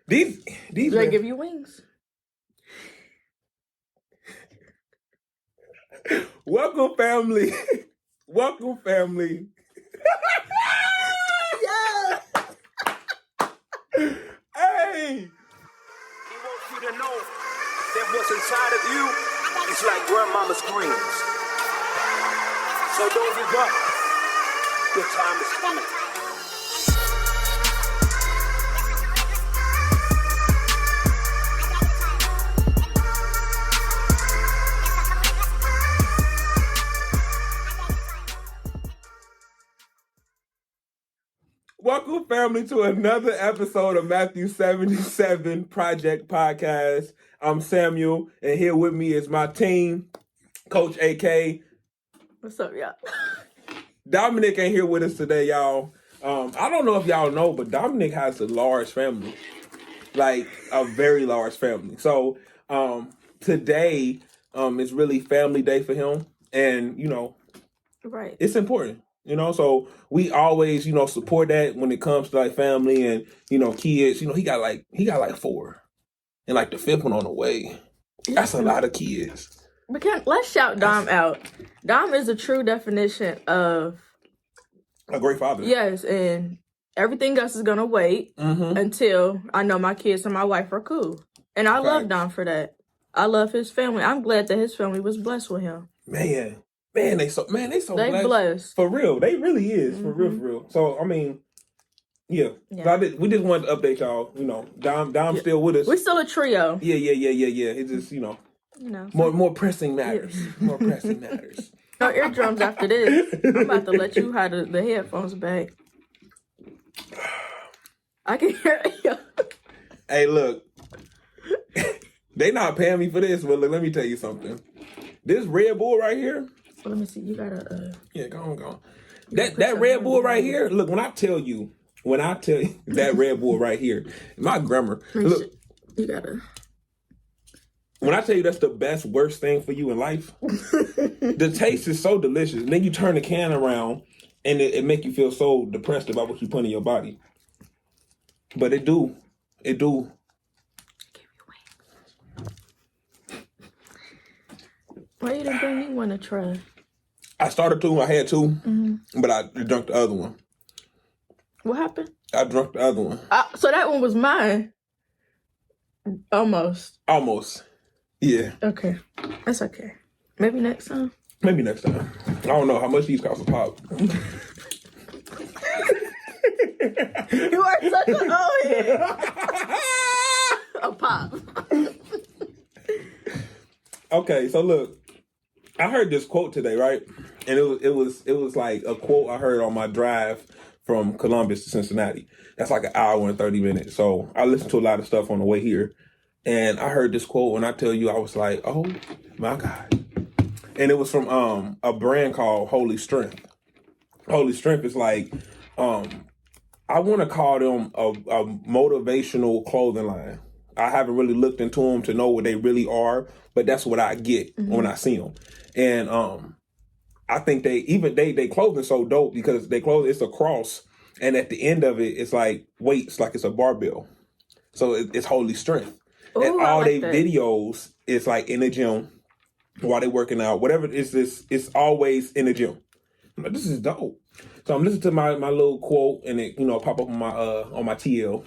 These Do they give you wings? Welcome, family. Welcome, family. Yeah. Hey. He wants you to know that what's inside of you is like grandmama's greens. So don't give up. Your time is coming. Welcome, family, to another episode of Matthew 77 Project Podcast. I'm Samuel, and here with me is my team, Coach AK. What's up, y'all? Dominic ain't here with us today, y'all. I don't know if y'all know, but Dominic has a large family, like a very large family. So today is really family day for him, and Right. it's important. So we always, support that when it comes to like family and, kids. He got like 4 and like the 5th one on the way. That's a lot of kids. Let's shout Dom out. Dom is a true definition of A great father. yes, and everything else is gonna wait until I know my kids and my wife are cool. And I love Dom for that. I love his family. I'm glad that his family was blessed with him. Man, they so They blessed. for real. They really is for real. So I mean, yeah. So we just wanted to update y'all. Dom's still with us. We're still a trio. Yeah. It's just more pressing matters. More pressing matters. No eardrums after this. I'm about to let you have the headphones back. I can hear you. Hey, look. They not paying me for this, but look, let me tell you something. This Red Bull right here. Well, let me see. You gotta. Yeah, go on. That Red Bull right here. Look, when I tell you that Red Bull right here, my grammar. Look, you gotta. When I tell you that's the best, worst thing for you in life, the taste is so delicious. And then you turn the can around, and it make you feel so depressed about what you put in your body. But it do. Why you didn't bring me one to try? I started 2. I had 2, but I drank the other one. What happened? I drank the other one. So that one was mine. Almost. Yeah. Okay. That's okay. Maybe next time. I don't know how much these cost a pop. You are such an old head. A pop. Okay, so look, I heard this quote today, right? And it was like a quote I heard on my drive from Columbus to Cincinnati. That's like an hour and 30 minutes. So I listened to a lot of stuff on the way here. And I heard this quote, and I tell you, I was like, oh my God. And it was from a brand called Holy Strength. Holy Strength is like, I want to call them a motivational clothing line. I haven't really looked into them to know what they really are, but that's what I get when I see them. And I think they clothing so dope because they clothing, it's a cross, and at the end of it, it's like weights, like it's a barbell. So it's Holy Strength. Ooh, and all like their videos is like in the gym while they working out, whatever it is, it's always in the gym. I'm like, this is dope. So I'm listening to my little quote, and it pop up on my TL.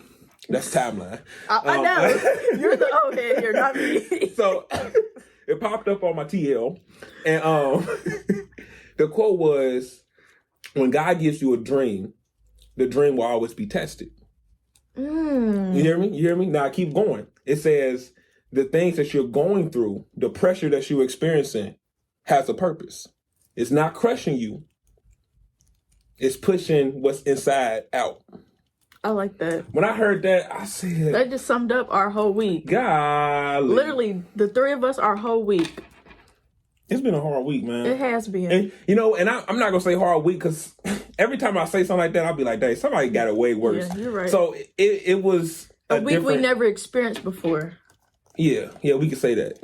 That's timeline. I know. You're the old head here, not me. So it popped up on my TL, and the quote was, "When God gives you a dream, the dream will always be tested." You hear me? Now I keep going. It says the things that you're going through, the pressure that you're experiencing, has a purpose. It's not crushing you. It's pushing what's inside out. I like that. When I heard that, I said... That just summed up our whole week. Golly. Literally, the 3 of us, our whole week. It's been a hard week, man. It has been. And, and I'm not going to say hard week because every time I say something like that, I'll be like, dang, somebody got it way worse. Yeah, you're right. So it was a week we never experienced before. Yeah, we could say that.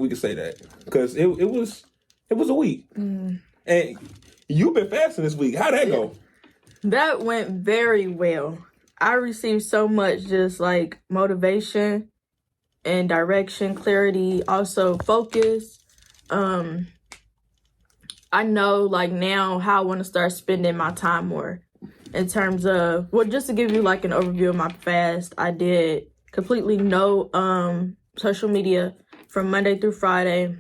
Because it was a week. And you've been fasting this week. How'd that go? That went very well. I received so much just like motivation and direction, clarity, also focus. I know like now how I want to start spending my time more in terms of, well, just to give you like an overview of my fast, I did completely no social media from Monday through Friday,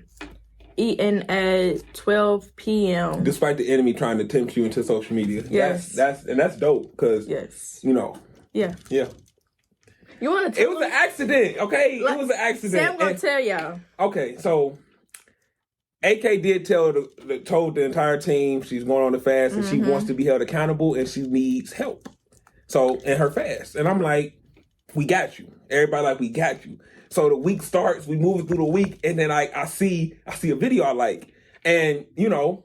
eating at 12 p.m. Despite the enemy trying to tempt you into social media. Yes. That's dope because, Yes. you know. Yeah. Yeah. You want to It was an accident, okay? Like, it was an accident. Sam gonna tell y'all. Okay, so AK did told the entire team she's going on the fast and she wants to be held accountable and she needs help. So in her fast, and I'm like, we got you. Everybody like, we got you. So the week starts, we move through the week, and then I see a video I like, and you know,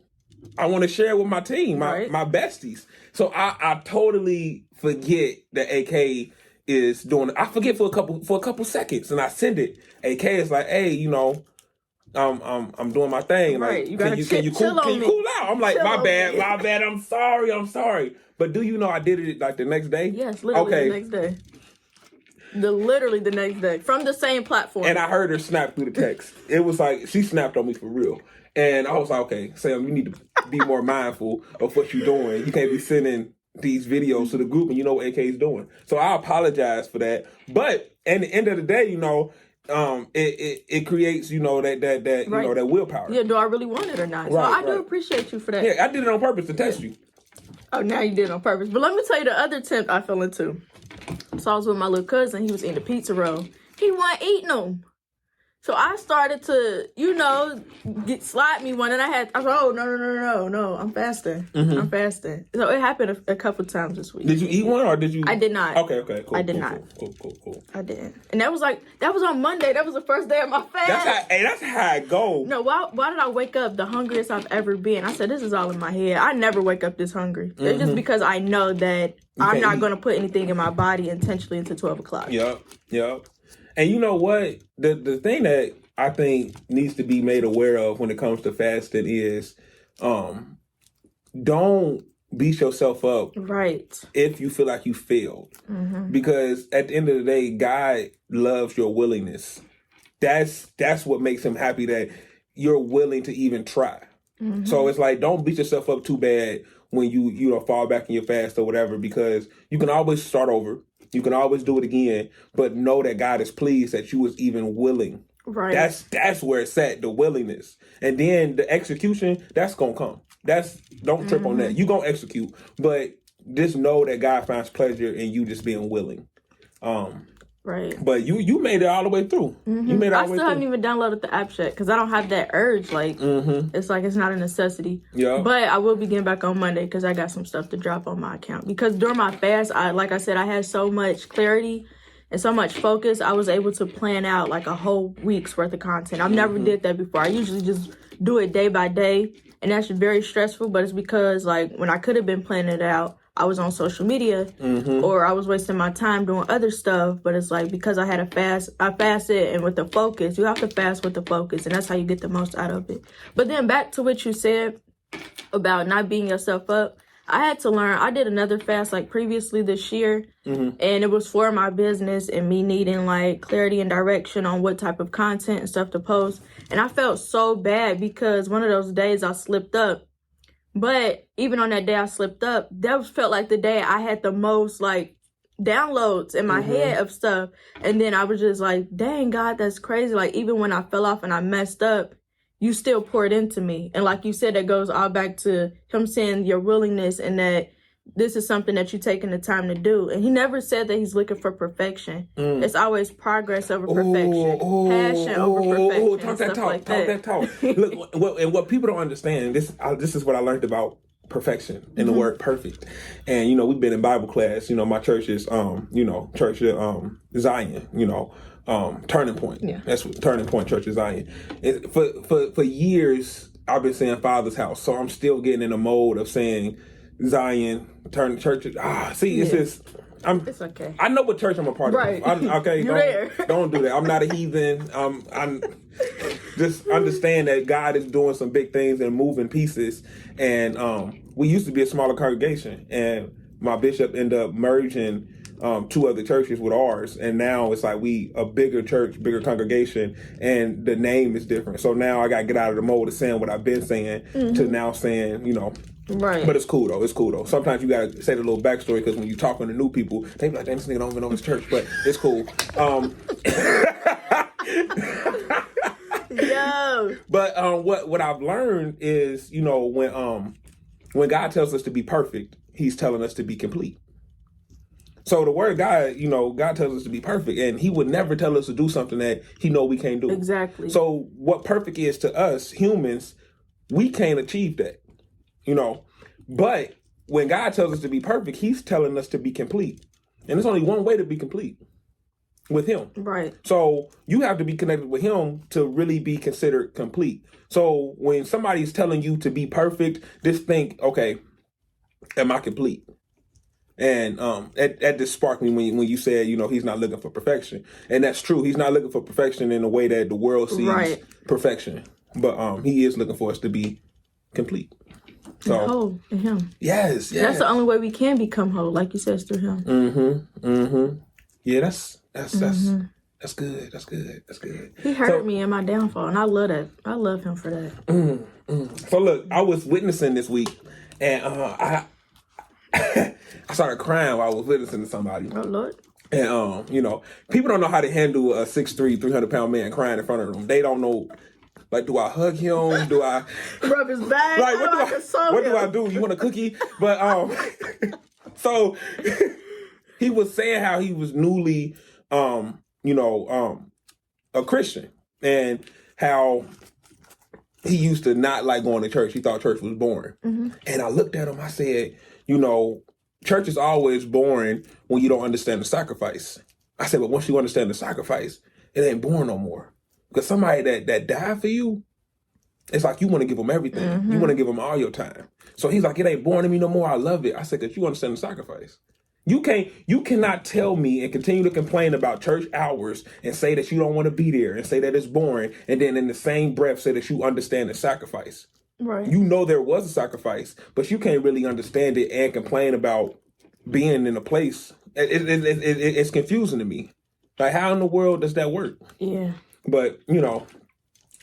I want to share it with my team, my besties. So I totally forget that AK is doing it. I forget for a couple seconds, and I send it. AK is like, hey, you know, I'm doing my thing. Right. Like, can you cool out? I'm like, chill my bad. I'm sorry. But do you know I did it like the next day? Yes, literally the next day. Literally the next day from the same platform. And I heard her snap through the text. It was like she snapped on me for real. And I was like, okay, Sam, you need to be more mindful of what you're doing. You can't be sending these videos to the group and you know what AK is doing. So I apologize for that. But at the end of the day, you know, it creates, you know, that you know, that willpower. Yeah, do I really want it or not? So I do appreciate you for that. Yeah, I did it on purpose to test you. Oh, now you did it on purpose. But let me tell you the other attempt I fell into. So I was with my little cousin. He was eating a pizza roll. He wasn't eating them. So I started to, you know, slide me one. And I was like, oh, no. I'm fasting. I'm fasting. So it happened a couple times this week. Did you eat one or did you? I did not. Okay, cool. I did not. Cool. I didn't. And that was on Monday. That was the first day of my fast. That's how I go. No, why did I wake up the hungriest I've ever been? I said, this is all in my head. I never wake up this hungry. It's just because I know that I'm not going to put anything in my body intentionally until 12 o'clock. Yep. And you know what? The thing that I think needs to be made aware of when it comes to fasting is don't beat yourself up if you feel like you failed. Because at the end of the day, God loves your willingness. That's what makes him happy, that you're willing to even try. So it's like, don't beat yourself up too bad when you know, fall back in your fast or whatever, because you can always start over. You can always do it again, but know that God is pleased that you was even willing. Right. That's where it's at, the willingness. And then the execution, that's gonna come. Don't trip on that. You gonna execute, but just know that God finds pleasure in you just being willing. Right. But you made it all the way through. You made it all the way through. I still haven't even downloaded the app yet because I don't have that urge. Like, it's like it's not a necessity. Yeah. But I will be getting back on Monday because I got some stuff to drop on my account. Because during my fast, like I said, I had so much clarity and so much focus. I was able to plan out like a whole week's worth of content. I've never did that before. I usually just do it day by day. And that's very stressful. But it's because like when I could have been planning it out, I was on social media or I was wasting my time doing other stuff. But it's like, because I had I fasted, and with the focus, you have to fast with the focus, and that's how you get the most out of it. But then back to what you said about not beating yourself up. I had to learn. I did another fast like previously this year, and it was for my business and me needing like clarity and direction on what type of content and stuff to post. And I felt so bad because one of those days I slipped up. But even on that day I slipped up, that felt like the day I had the most like downloads in my head of stuff. And then I was just like, dang, God, that's crazy. Like, even when I fell off and I messed up, you still poured into me. And like you said, that goes all back to him saying your willingness and that this is something that you're taking the time to do. And he never said that he's looking for perfection. It's always progress over perfection. Passion over perfection. Talk that talk. Look, and what people don't understand, this is what I learned about perfection and the word perfect. And, you know, we've been in Bible class. You know, my church is, Church Zion, Turning Point. Yeah. That's what Turning Point Church is Zion. For years, I've been saying Father's House. So I'm still getting in a mode of saying Zion, Turning Church. It's just, it's okay. I know what church I'm a part of. Okay, don't do that. I'm not a heathen. I'm just understand that God is doing some big things and moving pieces. And we used to be a smaller congregation, and my bishop ended up merging two other churches with ours, and now it's like we a bigger church, bigger congregation, and the name is different. So now I gotta get out of the mode of saying what I've been saying to now saying, Right. But it's cool though. It's cool though. Sometimes you gotta say the little backstory because when you're talking to new people, they be like, "Damn, this nigga don't even know his church," but it's cool. Yo. But what I've learned is, when God tells us to be perfect, He's telling us to be complete. So the word God, God tells us to be perfect, and He would never tell us to do something that He know we can't do. Exactly. So what perfect is to us humans, we can't achieve that. But when God tells us to be perfect, He's telling us to be complete. And there's only one way to be complete, with Him. Right. So you have to be connected with Him to really be considered complete. So when somebody's telling you to be perfect, just think, okay, am I complete? And that just sparked me when you said, He's not looking for perfection. And that's true. He's not looking for perfection in the way that the world sees perfection. But He is looking for us to be complete. So, whole in Him. Yes. That's the only way we can become whole, like you said, through Him. Yeah, that's good. That's good. He heard me in my downfall, and I love that. I love Him for that. So look, I was witnessing this week, and I started crying while I was witnessing to somebody. Oh Lord. And people don't know how to handle a 6'3", 300-pound man crying in front of them. They don't know. Like, do I hug him? Do I rub his back? Like, what do I do? You want a cookie? But so he was saying how he was newly a Christian, and how he used to not like going to church. He thought church was boring. Mm-hmm. And I looked at him. I said, church is always boring when you don't understand the sacrifice. I said, but once you understand the sacrifice, it ain't boring no more. Because somebody that died for you, it's like you want to give them everything. Mm-hmm. You want to give them all your time. So he's like, it ain't boring to me no more. I love it. I said, because you understand the sacrifice. You cannot tell me and continue to complain about church hours and say that you don't want to be there and say that it's boring, and then in the same breath say that you understand the sacrifice. Right. There was a sacrifice, but you can't really understand it and complain about being in a place. It's confusing to me. Like, how in the world does that work? Yeah. But,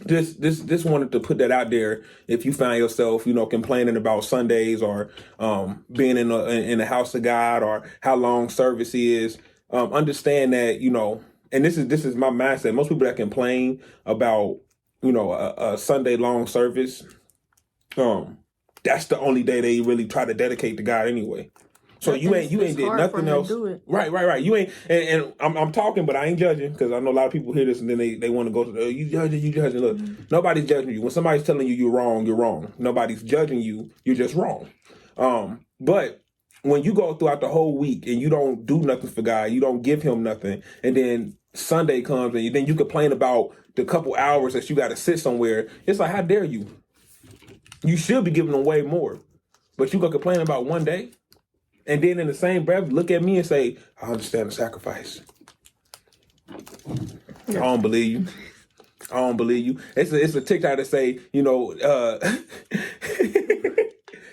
this wanted to put that out there. If you find yourself, complaining about Sundays or being in the house of God or how long service is, understand that, and this is my mindset. Most people that complain about, a Sunday long service, that's the only day they really try to dedicate to God anyway. So you ain't did nothing else. Right. You ain't, and I'm talking, but I ain't judging, because I know a lot of people hear this and then they want to go to you judging. Look, nobody's judging you. When somebody's telling you you're wrong, you're wrong. Nobody's judging you. You're just wrong. But when you go throughout the whole week and you don't do nothing for God, you don't give Him nothing, and then Sunday comes and then you complain about the couple hours that you got to sit somewhere. It's like, how dare you? You should be giving them way more, but you gonna complain about one day. And then in the same breath, look at me and say, I understand the sacrifice. I don't believe you. It's a TikTok that say,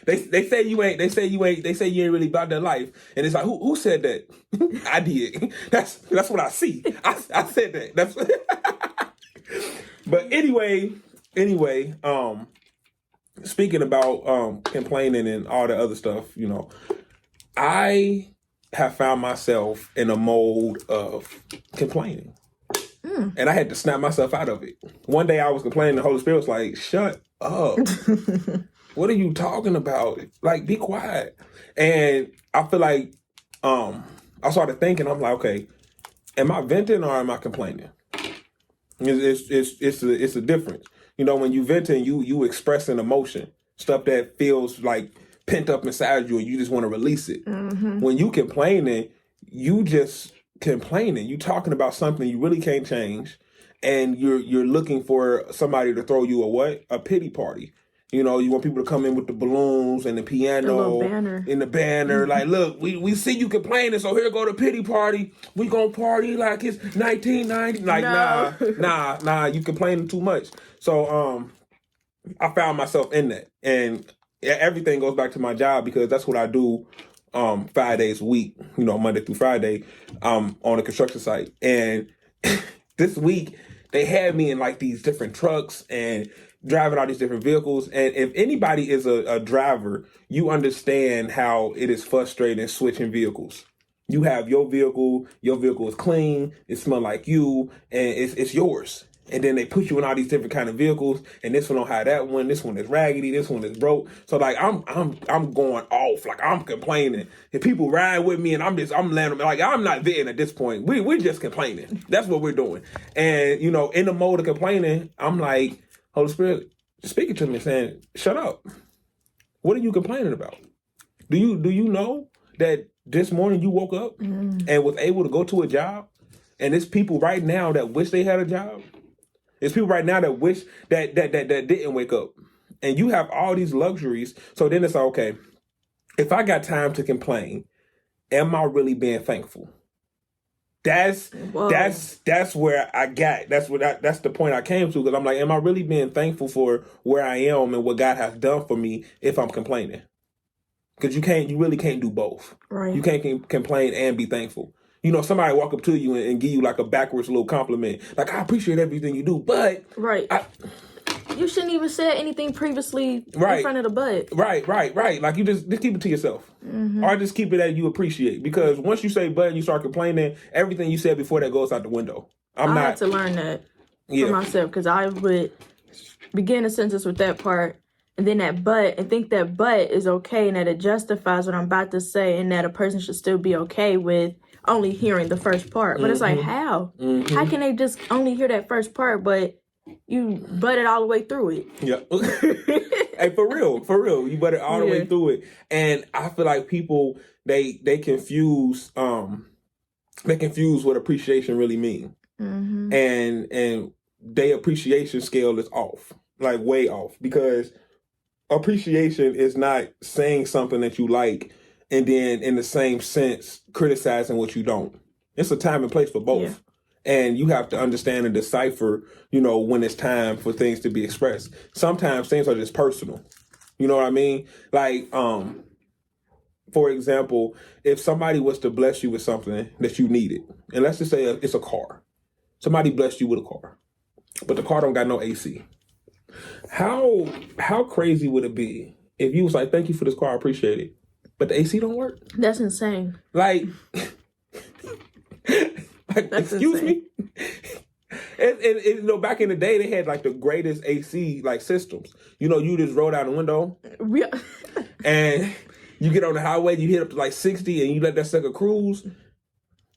they say you ain't really about that life. And it's like, who said that? I did. That's what I see. I said that. That's But anyway, speaking about complaining and all the other stuff, I have found myself in a mode of complaining. And I had to snap myself out of it. One day I was complaining, the Holy Spirit was like, shut up. What are you talking about? Like, be quiet. And I feel like I started thinking, I'm like, okay, am I venting or am I complaining? It's a difference. When you venting, you express an emotion, stuff that feels like pent up inside you and you just want to release it. Mm-hmm. When you complaining, you just complaining. You talking about something you really can't change, and you're looking for somebody to throw you a pity party. You want people to come in with the balloons and the piano and the banner. Mm-hmm. Like, look, we see you complaining, so here go the pity party. We gonna party like it's 1990. Like, no. nah, you complaining too much. So I found myself in that, and everything goes back to my job, because that's what I do 5 days a week, Monday through Friday, on a construction site. And this week they had me in like these different trucks and driving all these different vehicles. And if anybody is a driver, you understand how it is frustrating switching vehicles. You have your vehicle is clean, it smells like you, and it's yours. And then they put you in all these different kind of vehicles, and this one don't have that one, this one is raggedy, this one is broke. So like I'm going off, like I'm complaining. If people ride with me and I'm landing, like I'm not venting at this point. We're just complaining. That's what we're doing. And in the mode of complaining, I'm like, Holy Spirit speaking to me saying, shut up. What are you complaining about? Do you know that this morning you woke up and was able to go to a job? And there's people right now that wish they had a job. There's people right now that wish that didn't wake up. And you have all these luxuries. So then it's like, okay, if I got time to complain, am I really being thankful? That's where I got. That's the point I came to, because I'm like, am I really being thankful for where I am and what God has done for me if I'm complaining? Because you really can't do both. Right. You can't complain and be thankful. Somebody walk up to you and give you like a backwards little compliment. Like, I appreciate everything you do, but... Right. You shouldn't even say anything previously in front of the but. Right. Like, you just keep it to yourself. Mm-hmm. Or just keep it that you appreciate. Because once you say but and you start complaining, everything you said before that goes out the window. I had to learn that for myself, because I would begin a sentence with that part and then that but, and think that but is okay and that it justifies what I'm about to say, and that a person should still be okay with only hearing the first part. But it's like, how? Mm-hmm. How can they just only hear that first part, but you butt it all the way through it? Yeah. Hey, for real. You butt it all the way through it. And I feel like people, they confuse what appreciation really means. Mm-hmm. And their appreciation scale is off, like way off, because appreciation is not saying something that you like and then in the same sense criticizing what you don't. It's a time and place for both. Yeah. And you have to understand and decipher, when it's time for things to be expressed. Sometimes things are just personal. You know what I mean? Like, for example, if somebody was to bless you with something that you needed, and let's just say it's a car. Somebody blessed you with a car, but the car don't got no AC. How crazy would it be if you was like, thank you for this car, I appreciate it, but the AC don't work? That's insane. Like That's excuse insane. me? And back in the day, they had like the greatest AC like systems. You just roll down the window and you get on the highway, you hit up to like 60 and you let that sucker cruise.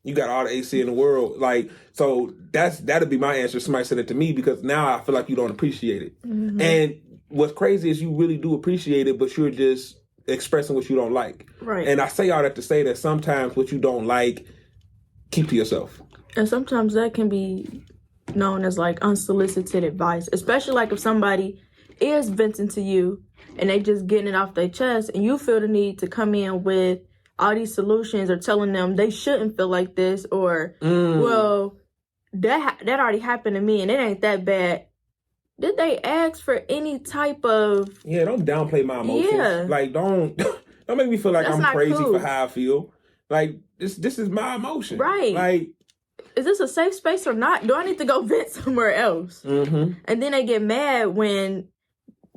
You got all the AC in the world. Like, so that'd be my answer. Somebody said it to me, because now I feel like you don't appreciate it. Mm-hmm. And what's crazy is you really do appreciate it, but you're just expressing what you don't like. Right. And I say all that to say that sometimes what you don't like, keep to yourself. And sometimes that can be known as like unsolicited advice, especially like if somebody is venting to you and they just getting it off their chest and you feel the need to come in with all these solutions or telling them they shouldn't feel like this, or, well, that already happened to me and it ain't that bad. Did they ask for any type of... Yeah, don't downplay my emotions. Yeah. Like, don't make me feel like I'm crazy for how I feel. Like, this is my emotion. Right. Like, is this a safe space or not? Do I need to go vent somewhere else? Mm-hmm. And then they get mad when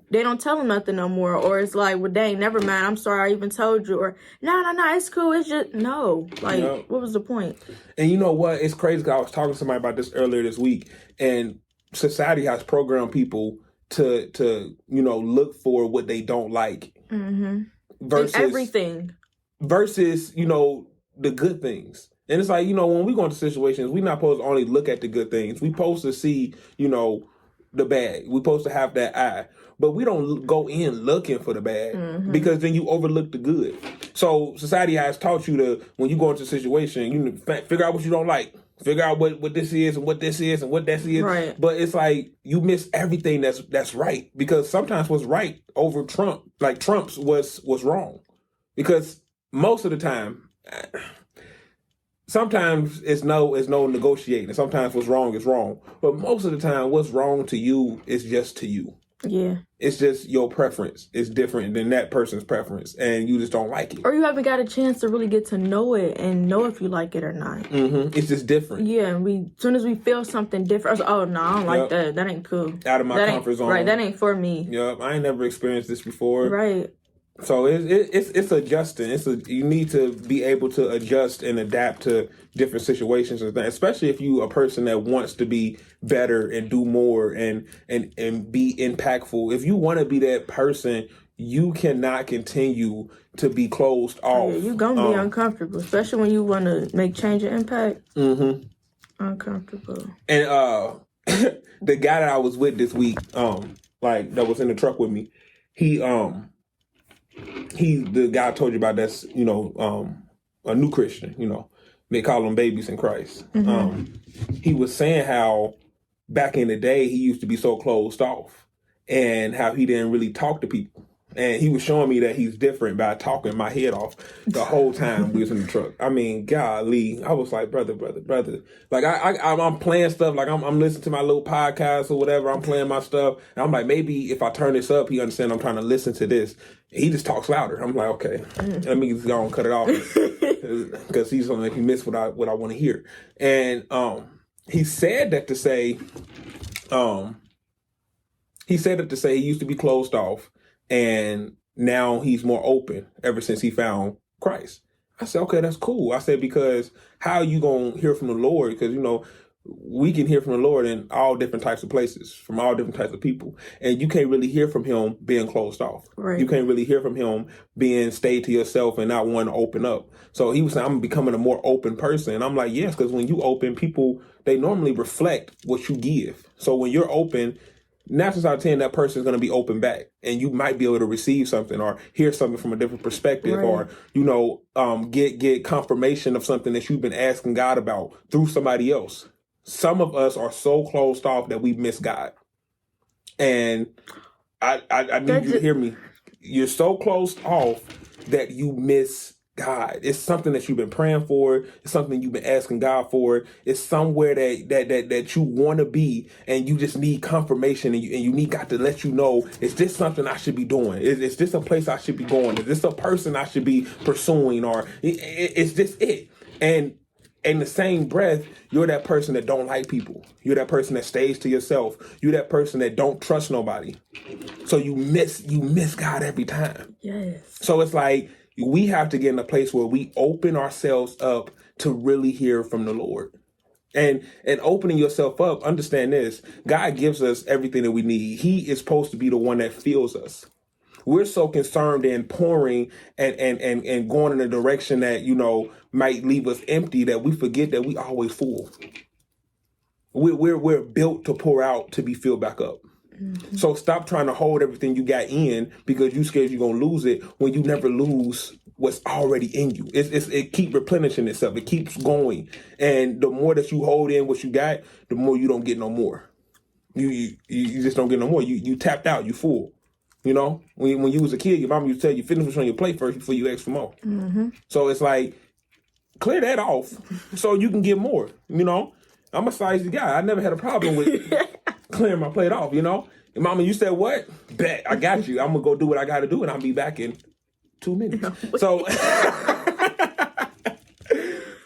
they don't tell them nothing no more. Or it's like, well, dang, never mind. I'm sorry I even told you. Or, no, it's cool. It's just, no. Like, what was the point? And you know what? It's crazy, because I was talking to somebody about this earlier this week. And society has programmed people to look for what they don't like. Mm-hmm. Versus everything. Versus, the good things. And it's like, when we go into situations, we're not supposed to only look at the good things. We're supposed to see, the bad. We're supposed to have that eye. But we don't go in looking for the bad, because then you overlook the good. So society has taught you to, when you go into a situation, you figure out what you don't like. Figure out what this is and what this is and what that is. Right. But it's like you miss everything that's right, because sometimes what's right over trumps what's wrong. Because most of the time, sometimes it's no negotiating. Sometimes what's wrong is wrong. But most of the time, what's wrong to you is just to you. Yeah. It's just your preference. It's different than that person's preference, and you just don't like it. Or you haven't got a chance to really get to know it and know if you like it or not. It's just different. Yeah, and as soon as we feel something different, I was like, oh, no, I don't like that. That ain't cool. Out of my comfort zone. Right, that ain't for me. Yep, I ain't never experienced this before. Right. So it's adjusting. You need to be able to adjust and adapt to different situations and things, especially if you a person that wants to be better and do more and be impactful. If you want to be that person, you cannot continue to be closed off. Yeah, you're gonna be uncomfortable, especially when you want to make change and impact. Uncomfortable. And the guy that I was with this week, like that was in the truck with me, the guy I told you about that's, a new Christian, they call them babies in Christ. He was saying how back in the day he used to be so closed off and how he didn't really talk to people. And he was showing me that he's different by talking my head off the whole time we was in the truck. I mean, golly, I was like, brother. Like I'm playing stuff, like I'm listening to my little podcast or whatever. I'm playing my stuff. And I'm like, maybe if I turn this up, he understands I'm trying to listen to this. He just talks louder. I'm like, okay, let me just go and cut it off because he's gonna make me miss what I want to hear. And he said that to say, he used to be closed off. And now he's more open ever since he found Christ. I said, okay, that's cool. I said, because how are you going to hear from the Lord? Because, we can hear from the Lord in all different types of places, from all different types of people. And you can't really hear from him being closed off. Right. You can't really hear from him being stayed to yourself and not wanting to open up. So he was saying, I'm becoming a more open person. And I'm like, yes, because when you open, people, they normally reflect what you give. So when you're open, 9 times out of 10, that person is going to be open back, and you might be able to receive something or hear something from a different perspective, right. Or get confirmation of something that you've been asking God about through somebody else. Some of us are so closed off that we miss God, and I need you to hear me. You're so closed off that you miss God. It's something that you've been praying for. It's something you've been asking God for. It's somewhere that you want to be, and you just need confirmation, and you need God to let you know, is this something I should be doing? Is this a place I should be going? Is this a person I should be pursuing? Or is this it? And in the same breath, you're that person that don't like people. You're that person that stays to yourself. You're that person that don't trust nobody. So you miss God every time. Yes. So it's like, we have to get in a place where we open ourselves up to really hear from the Lord. And opening yourself up, understand this, God gives us everything that we need. He is supposed to be the one that fills us. We're so concerned in pouring and going in a direction that, might leave us empty, that we forget that we always full. We're built to pour out, to be filled back up. Mm-hmm. So stop trying to hold everything you got in because you scared you're going to lose it when you never lose what's already in you. It keeps replenishing itself. It keeps going. And the more that you hold in what you got, the more you don't get no more. You just don't get no more. You tapped out. You full. When you was a kid, your mom used to tell you, finish what's on your plate first before you ask for more. Mm-hmm. So it's like, clear that off so you can get more. I'm a sizey guy. I never had a problem with clearing my plate off, And Mama, you said what? Bet, I got you. I'm going to go do what I got to do, and I'll be back in 2 minutes. So,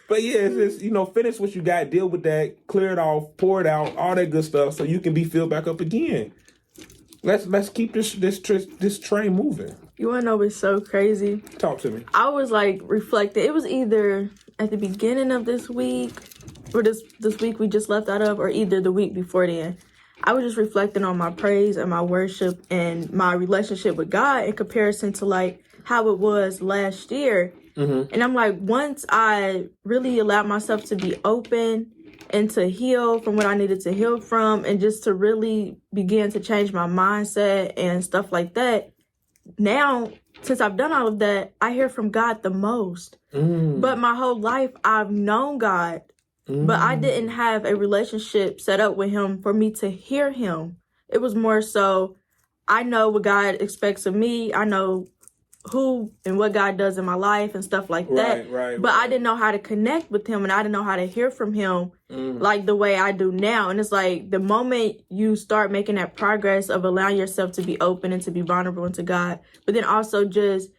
but yeah, it's just, finish what you got, deal with that, clear it off, pour it out, all that good stuff, so you can be filled back up again. Let's keep this train moving. You want to know what's so crazy? Talk to me. I was like reflecting. It was either at the beginning of this week or this week we just left out of, or either the week before then. I was just reflecting on my praise and my worship and my relationship with God in comparison to like how it was last year. Mm-hmm. And I'm like, once I really allowed myself to be open and to heal from what I needed to heal from, and just to really begin to change my mindset and stuff like that. Now, since I've done all of that, I hear from God the most. Mm. But my whole life, I've known God, but I didn't have a relationship set up with him for me to hear him. It was more so, I know what God expects of me. I know who and what God does in my life and stuff like that. But I didn't know how to connect with him, and I didn't know how to hear from him like the way I do now. And it's like the moment you start making that progress of allowing yourself to be open and to be vulnerable into God, but then also just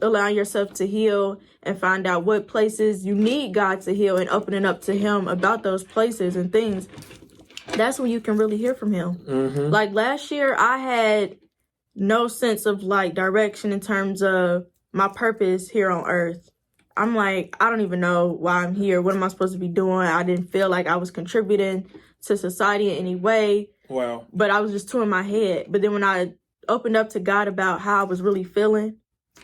allowing yourself to heal and find out what places you need God to heal and opening up to him about those places and things, that's when you can really hear from him. Like last year, I had no sense of like direction in terms of my purpose here on earth. I'm like, I don't even know why I'm here. What am I supposed to be doing? I didn't feel like I was contributing to society in any way. Wow. But I was just two in my head. But then when I opened up to God about how I was really feeling,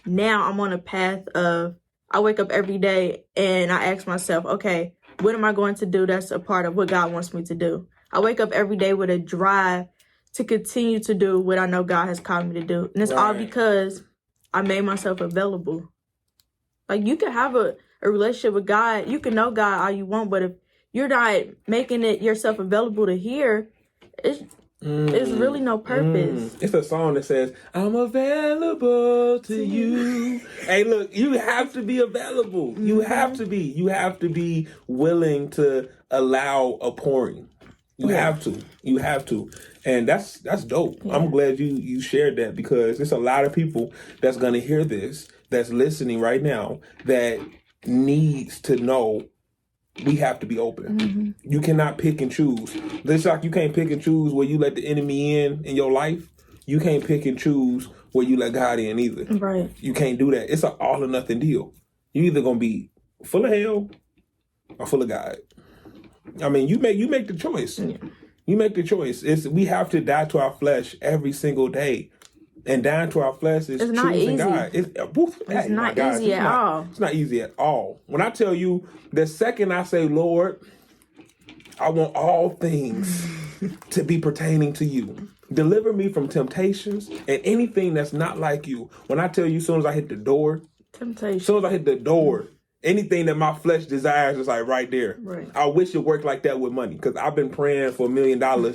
now I'm on a path of, I wake up every day and I ask myself, okay, what am I going to do that's a part of what God wants me to do? I wake up every day with a drive to continue to do what I know God has called me to do. And it's all because I made myself available. Like, you can have a relationship with God. You can know God all you want, but if you're not making it yourself available to hear, it's really no purpose. It's a song that says, I'm available to you. Hey, look, you have to be available. You have to be. You have to be willing to allow a pouring. You have to. You have to. And that's dope. Yeah. I'm glad you shared that, because there's a lot of people that's going to hear this, that's listening right now, that needs to know we have to be open. You cannot pick and choose. Just like you can't pick and choose where you let the enemy in your life, you can't pick and choose where you let God in either. Right. You can't do that. It's an all or nothing deal. You're either going to be full of hell or full of God. I mean, you make the choice. Yeah. You make the choice. We have to die to our flesh every single day. And dying to our flesh is choosing God. It's not easy at all. It's not easy at all. When I tell you, the second I say, Lord, I want all things to be pertaining to you. Deliver me from temptations and anything that's not like you. When I tell you, as soon as I hit the door, anything that my flesh desires is like right there. Right. I wish it worked like that with money, because I've been praying for $1 million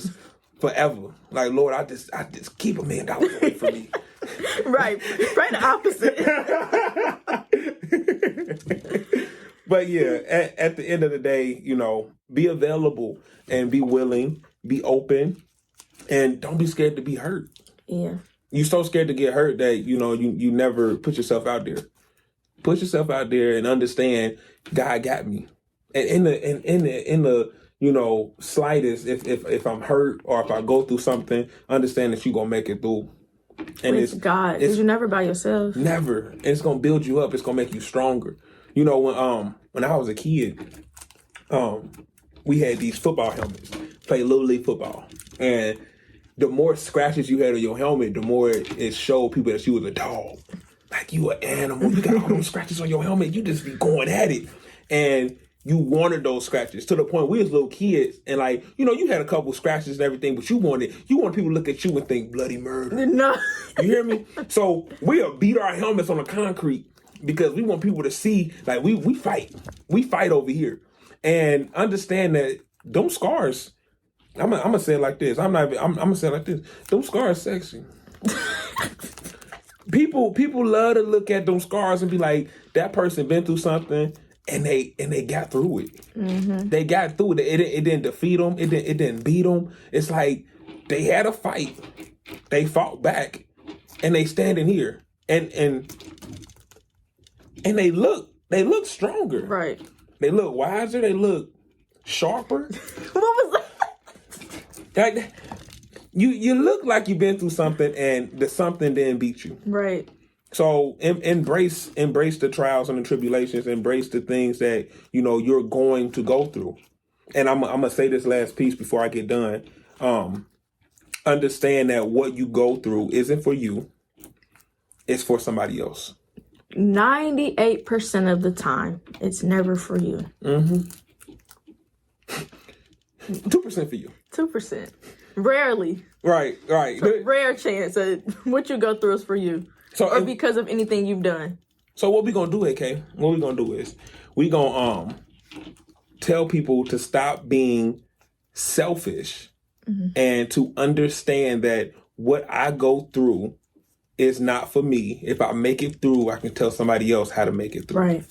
forever. Like, Lord, I just keep $1 million away from me. Right. Pray the opposite. But yeah, at the end of the day, be available and be willing, be open, and don't be scared to be hurt. Yeah. You're so scared to get hurt that, you never put yourself out there. Put yourself out there and understand God got me. And in the slightest, if I'm hurt or if I go through something, understand that you're gonna make it through. And it's God, because you're never by yourself. Never. And it's gonna build you up. It's gonna make you stronger. When I was a kid, we had these football helmets. Played Little League football, and the more scratches you had on your helmet, the more it showed people that you was a dog. Like, you an animal. You got all those scratches on your helmet. You just be going at it. And you wanted those scratches to the point we was little kids. And like, you had a couple scratches and everything, but you wanted people to look at you and think bloody murder. No. You hear me? So we'll beat our helmets on the concrete because we want people to see, like, we fight. We fight over here. And understand that them scars, I'm gonna say it like this. I'm gonna say it like this. Them scars sexy. People love to look at them scars and be like, that person been through something and they got through it. Mm-hmm. They got through it. It didn't defeat them. It didn't beat them. It's like they had a fight. They fought back, and they standing here and they look stronger. Right. They look wiser. They look sharper. What was that? Like, You look like you've been through something and the something didn't beat you. Right. So embrace the trials and the tribulations. Embrace the things that, you're going to go through. And I'm going to say this last piece before I get done. Understand that what you go through isn't for you. It's for somebody else. 98% of the time, it's never for you. 2% for you. 2%. Rarely. Right. It's a rare chance that what you go through is for you. Or because of anything you've done. So what we gonna do, AK? What we gonna do is we gonna tell people to stop being selfish and to understand that what I go through is not for me. If I make it through, I can tell somebody else how to make it through. Right.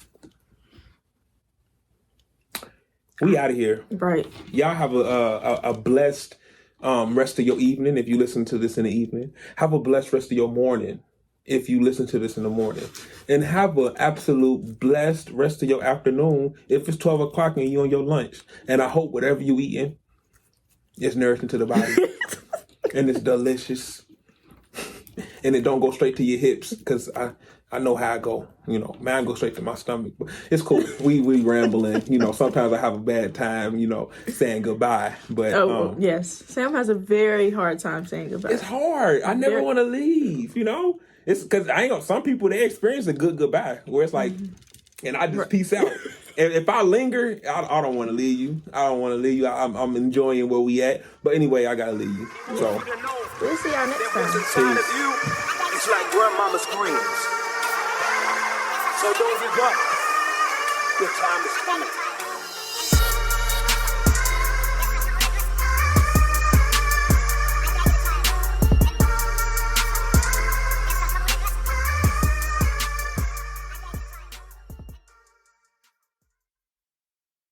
We out of here. Right. Y'all have a blessed rest of your evening if you listen to this in the evening. Have a blessed rest of your morning if you listen to this in the morning. And have an absolute blessed rest of your afternoon if it's 12 o'clock and you on your lunch. And I hope whatever you eating is nourishing to the body. And it's delicious. And it don't go straight to your hips because I know how I go. You know, mine go straight to my stomach. But it's cool. We rambling. You know, sometimes I have a bad time, you know, saying goodbye. But yes. Sam has a very hard time saying goodbye. It's hard. I never want to leave, you know? It's because some people, they experience a good goodbye where it's like, and I just peace out. And if I linger, I don't want to leave you. I don't want to leave you. I'm enjoying where we at. But anyway, I got to leave you. So we'll see y'all next time. What's inside of you, it's like grandmama's greens. So don't give up. Your time is coming.